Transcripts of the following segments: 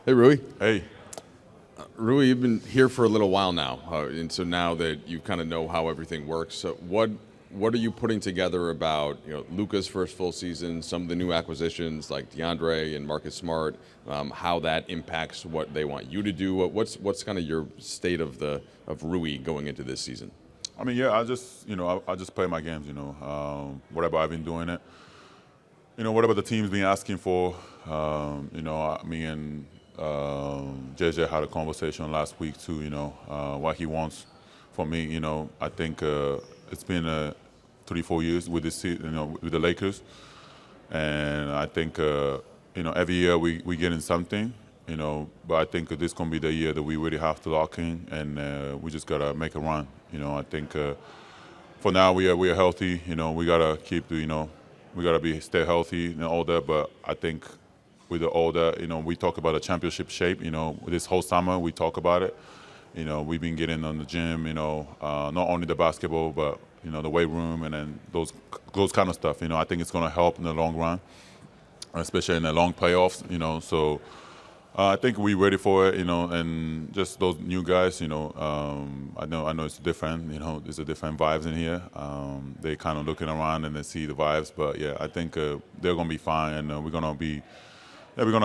Hey, Rui. Hey. Rui, you've been here for a little while now, and so now that you kind of know how everything works, so what are you putting together about Luka's first full season, some of the new acquisitions like DeAndre and Marcus Smart, how that impacts what they want you to do? What's kind of your state of Rui going into this season? I mean, yeah, I just play my games. Whatever I've been doing it. Whatever the team's been asking for. Me and JJ had a conversation last week too. What he wants from me. I think it's been 3-4 years with this, with the Lakers, and I think every year we getting something. But I think this gonna be the year that we really have to lock in, and we just gotta make a run. I think for now we are healthy. We gotta keep we gotta stay healthy and all that. But I think with all that, we talk about a championship shape. This whole summer we talk about it. We've been getting on the gym. Not only the basketball, but the weight room, and then those kind of stuff. I think it's gonna help in the long run, especially in the long playoffs. So. I think we're ready for it, and just those new guys, I know it's different, there's a different vibes in here. They kind of looking around and they see the vibes, but yeah, I think they're gonna be fine, and we're gonna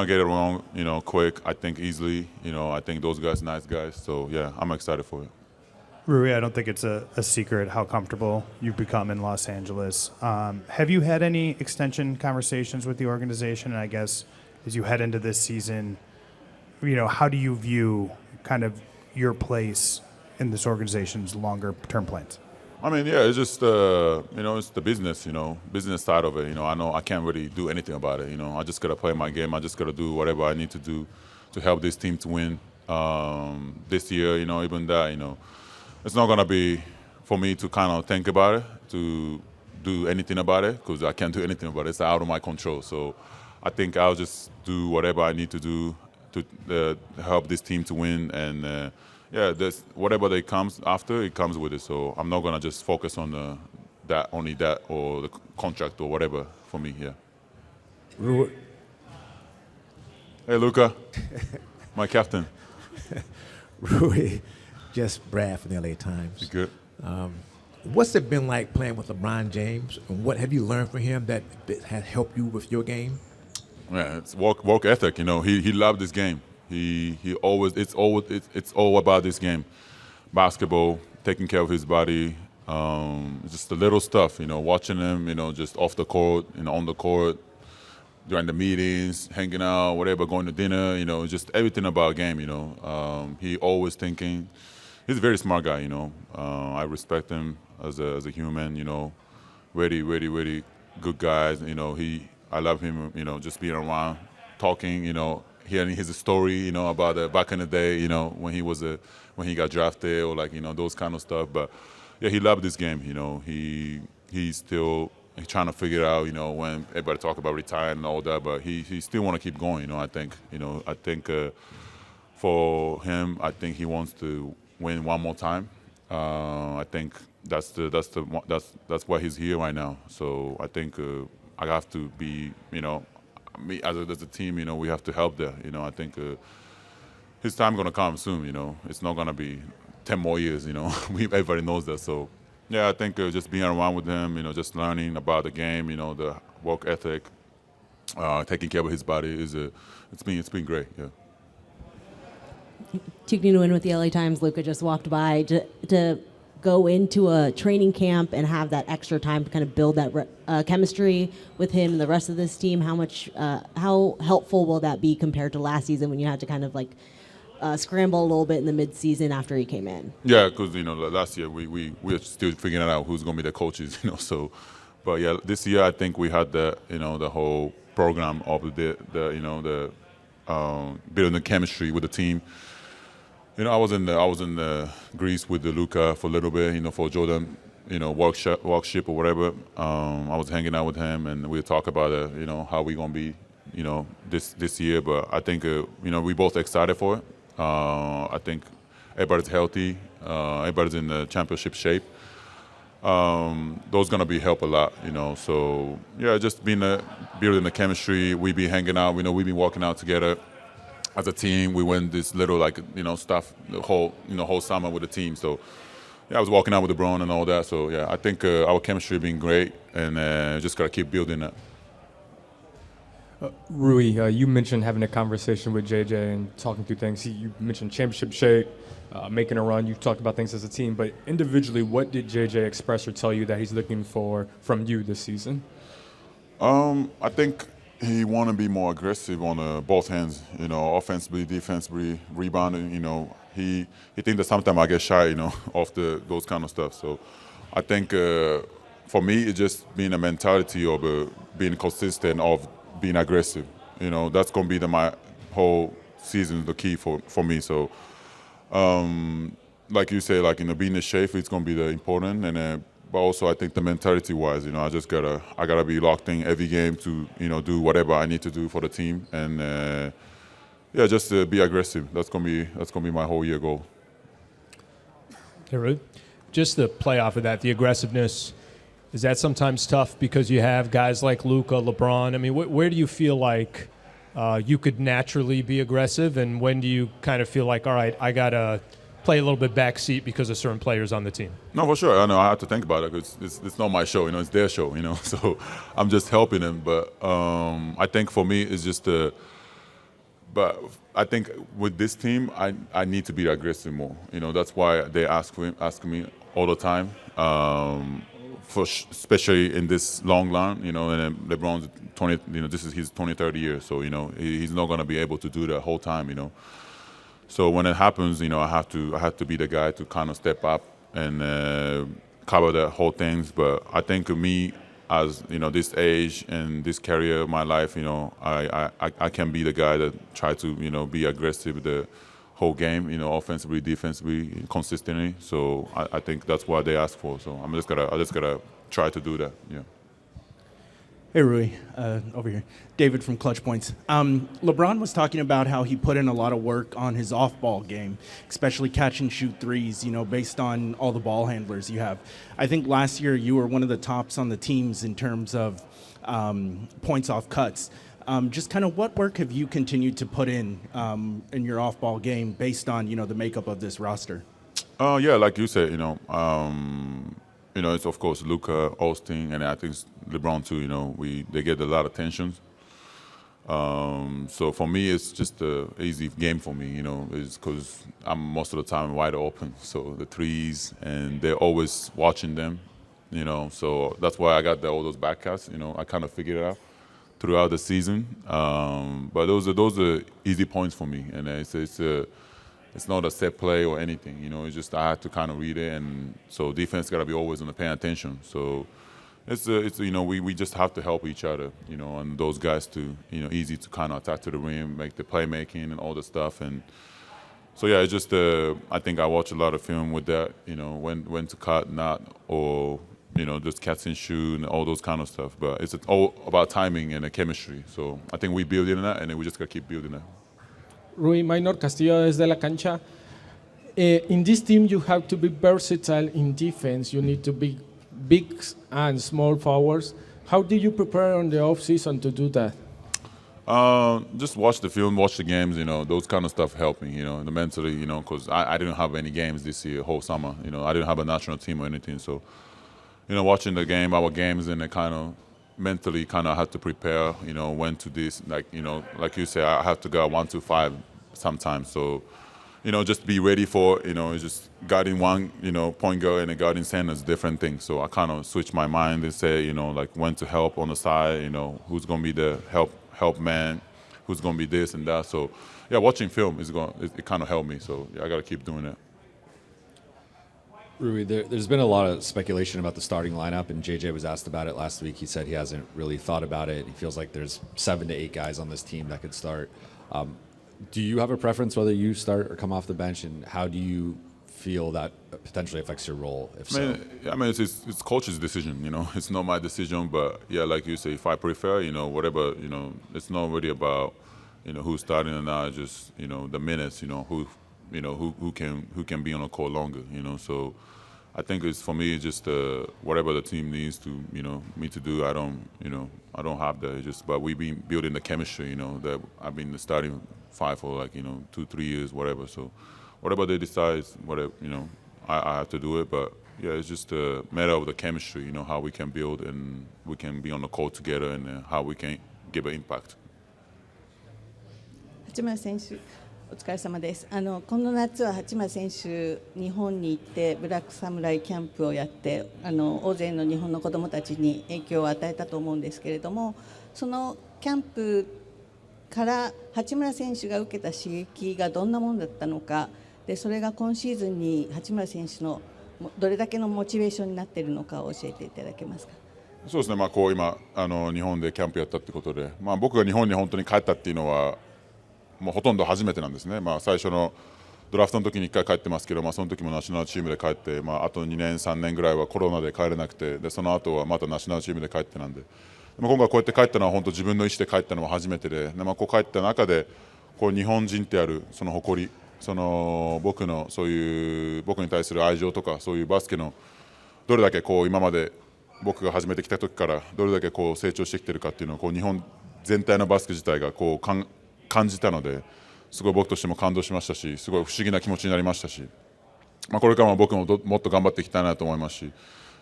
get it wrong, quick. I think easily, I think those guys, nice guys. So yeah, I'm excited for it. Rui, I don't think it's a secret how comfortable you've become in Los Angeles. Have you had any extension conversations with the organization? And I guess as you head into this season, how do you view kind of your place in this organization's longer-term plans? I mean, yeah, it's just it's the business, business side of it. I know I can't really do anything about it. I just gotta play my game. I just gotta do whatever I need to do to help this team to win this year. Even that, it's not gonna be for me to kind of think about it, to do anything about it, because I can't do anything about it. It's out of my control. So I think I'll just do whatever I need to do to help this team to win, and there's whatever that comes after, it comes with it. So I'm not gonna just focus on only that or the contract or whatever for me here. Hey, Luka, my captain. Rui, just Brad from the LA Times. You good? What's it been like playing with LeBron James, and what have you learned from him that has helped you with your game? Yeah, it's work ethic. He loved this game. He always it's all about this game, basketball, taking care of his body, just the little stuff. Watching him, just off the court, on the court, during the meetings, hanging out, whatever, going to dinner. Just everything about game. He always thinking. He's a very smart guy. I respect him as a human. Very, very, very good guy. I love him, just being around, talking, hearing his story, about back in the day, when he got drafted or those kind of stuff. But yeah, he loved this game. He's still trying to figure out, when everybody talk about retiring and all that, but he still want to keep going. I think, for him, I think he wants to win one more time. I think that's why he's here right now. So I think. I have to be, me as a team, we have to help there. I think his time gonna come soon. It's not gonna be 10 more years. Everybody knows that. So yeah, I think just being around with him, just learning about the game, the work ethic, taking care of his body it's been great. Yeah. Tuking to win with the LA Times. Luka just walked by to go into a training camp and have that extra time to kind of build that chemistry with him and the rest of this team. How helpful will that be compared to last season when you had to kind of scramble a little bit in the mid-season after he came in? Yeah, because last year we were still figuring out who's going to be the coaches. So, but yeah, this year I think we had the whole program of the building the chemistry with the team. I was in Greece with the Luka for a little bit, for Jordan, workshop or whatever. I was hanging out with him, and we talk about how we gonna be, this year. But I think we both excited for it. I think everybody's healthy. Everybody's in the championship shape. Those gonna be help a lot, So yeah, just building the chemistry. We be hanging out. We've been working out together. as a team. We went this little stuff the whole summer with the team. So yeah, I was walking out with LeBron and all that. So yeah, I think our chemistry has been great, and just gotta keep building that. Rui, you mentioned having a conversation with JJ and talking through things. You mentioned championship shape, making a run. You talked about things as a team, but individually, what did JJ express or tell you that he's looking for from you this season? I think he want to be more aggressive on both ends. Offensively, defensively, rebounding. He thinks that sometimes I get shy. Off those kind of stuff. So I think for me, it's just being a mentality of being consistent of being aggressive. That's going to be my whole season, the key for me. So, like you say, being in shape is going to be the important. And but also, I think the mentality-wise, I gotta be locked in every game to do whatever I need to do for the team. And just be aggressive. That's gonna be my whole year goal. Hey, Rui, just to play off of that, the aggressiveness. Is that sometimes tough because you have guys like Luka, LeBron? I mean, where do you feel like you could naturally be aggressive, and when do you kind of feel like, all right, I got to play a little bit backseat because of certain players on the team? No, for sure. I know I have to think about it because it's not my show, it's their show, So I'm just helping them. But I think for me, it's just but I think with this team, I need to be aggressive more. That's why they ask me all the time. Especially in this long run, and LeBron's 20, this is his 23rd year, so he's not going to be able to do that whole time, So when it happens, I have to be the guy to kind of step up and cover the whole things. But I think me, as this age and this career of my life, I can be the guy that try to be aggressive the whole game, offensively, defensively, consistently. So I think that's what they ask for. So I just gotta try to do that. Yeah. Hey, Rui, over here. David from Clutch Points. LeBron was talking about how he put in a lot of work on his off-ball game, especially catch and shoot threes, based on all the ball handlers you have. I think last year you were one of the tops on the teams in terms of points off cuts. Just kind of what work have you continued to put in your off-ball game based on, the makeup of this roster? Yeah, like you said, it's of course Luka, Austin, and I think LeBron too. They get a lot of attention. So for me, it's just an easy game for me. It's because I'm most of the time wide open. So the threes, and they're always watching them. So that's why I got all those back cuts. I kind of figured it out throughout the season. But those are easy points for me, and it's not a set play or anything. It's just I had to kind of read it, and so defense got to be always on the paying attention. So it's we just have to help each other, and those guys to easy to kind of attack to the rim, make the playmaking and all the stuff. And so yeah, it's just I think I watch a lot of film with that, when to cut, not, or just catch and shoot and all those kind of stuff. But it's all about timing and the chemistry. So I think we build in that, and then we just gotta keep building that. Rui, Minor Castillo desde la cancha. In this team, you have to be versatile in defense. You need to be big and small forwards. How do you prepare on the off-season to do that? Just watch the film, watch the games. Those kind of stuff help me. The mentally, because I didn't have any games this year, whole summer. I didn't have a national team or anything. So, watching our games, and it kind of mentally have to prepare, when to this, like you say, I have to go 1 to 5 sometimes. So, just be ready for, it's just guarding one, point guard and a guarding center is different things. So I kind of switch my mind and say, when to help on the side, who's going to be the help man, who's going to be this and that. So, yeah, watching film it kind of helped me. So yeah, I got to keep doing it. Rui, there's been a lot of speculation about the starting lineup, and JJ was asked about it last week. He said he hasn't really thought about it. He feels like there's 7 to 8 guys on this team that could start. Do you have a preference whether you start or come off the bench, and how do you feel that potentially affects your role, if so? It's coach's decision, It's not my decision, but yeah, like you say, if I prefer, whatever, it's not really about, who's starting or not, just, the minutes, who can be on the court longer, So I think it's, for me, just whatever the team needs to, me to do. I don't have that. But we've been building the chemistry, that I've been starting 5 or 2-3 years, whatever. So whatever they decide, whatever I have to do it. But yeah, it's just a matter of the chemistry, how we can build and we can be on the court together and how we can give an impact. 八村選手、お疲れ様です。この夏は八村選手、日本に行ってブラックサムライキャンプをやって、大勢の日本の子どもたちに影響を与えたと思うんですけれども、そのキャンプから八村選手が受けた刺激がどんなものだったのか、でそれが今シーズンに八村選手のどれだけのモチベーションになっているのかを教えていただけますか。そうですね、こう今日本でキャンプやったってことで、僕が日本に本当に帰ったっていうのはもうほとんど初めてなんですね。最初のドラフトの時に1回帰ってますけど、その時もナショナルチームで帰って、あと2年3年ぐらいはコロナで帰れなくて、でその後はまたナショナルチームで帰ってなんで、今回こうやって帰ったのは本当自分の意思で帰ったのは初めてで、こう帰った中でこう日本人ってあるその誇り、僕のそういう僕に対する愛情とか、そういうバスケのどれだけこう今まで僕が始めてきた時からどれだけこう成長してきてるかっていうのをこう日本全体のバスケ自体がこう感じたので、すごい僕としても感動しましたし、すごい不思議な気持ちになりましたし、これからも僕ももっと頑張っていきたいなと思いますし、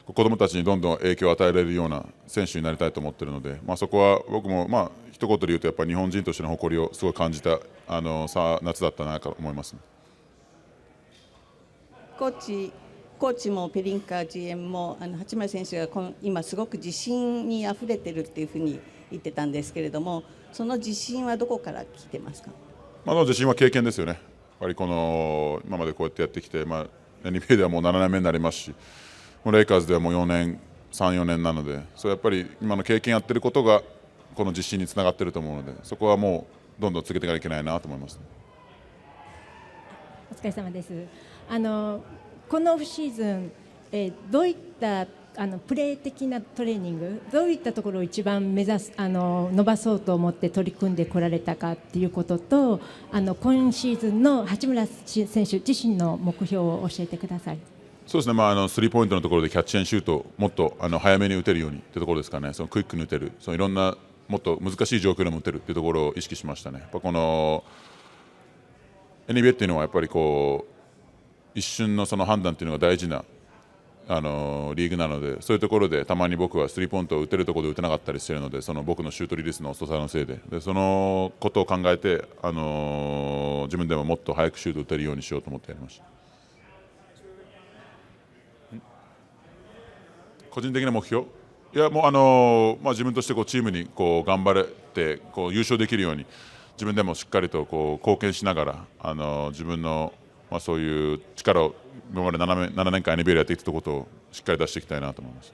子どもたちにどんどん影響を与えられるような選手になりたいと思っているので、そこは僕も一言で言うとやっぱり日本人としての誇りをすごい感じた夏だったなと思います。コーチもペリンカー GM も八村選手が今すごく自信にあふれてるっていうふうに言ってたんですけれども、その自信はどこから来てますか。自信は経験ですよね。やっぱり今までこうやってやってきて、NBA ではもう7年目になりますし、レイカーズではもう3、4年なので、やっぱり今の経験やってることがこの自信につながっていると思うので、そこはもうどんどん続けていかなきゃいけないなと思います。お疲れ様です。このオフシーズン、どういったプレー的なトレーニング、どういったところを一番伸ばそうと思って取り組んでこられたかっていうことと、今シーズンの八村選手自身の目標を教えてください。そうですね、スリーポイントのところでキャッチ&シュートをもっと早めに打てるようにというところですかね。クイックに打てる、いろんなもっと難しい状況でも打てるというところを意識しましたね。やっぱこの NBA っていうのはやっぱりこう一瞬のその判断っていうのが大事なリーグなので、そういうところでたまに僕はスリーポイントを打てるところで打てなかったりしているので、その僕のシュートリリースの遅さのせいで、そのことを考えて、自分でももっと早くシュートを打てるようにしようと思ってやりました。個人的な目標、いやもう自分としてこうチームにこう頑張れてこう優勝できるように自分でもしっかりとこう貢献しながら自分のそういう力を今まで7年間 NBA でやってきたことをしっかり出していきたいなと思います。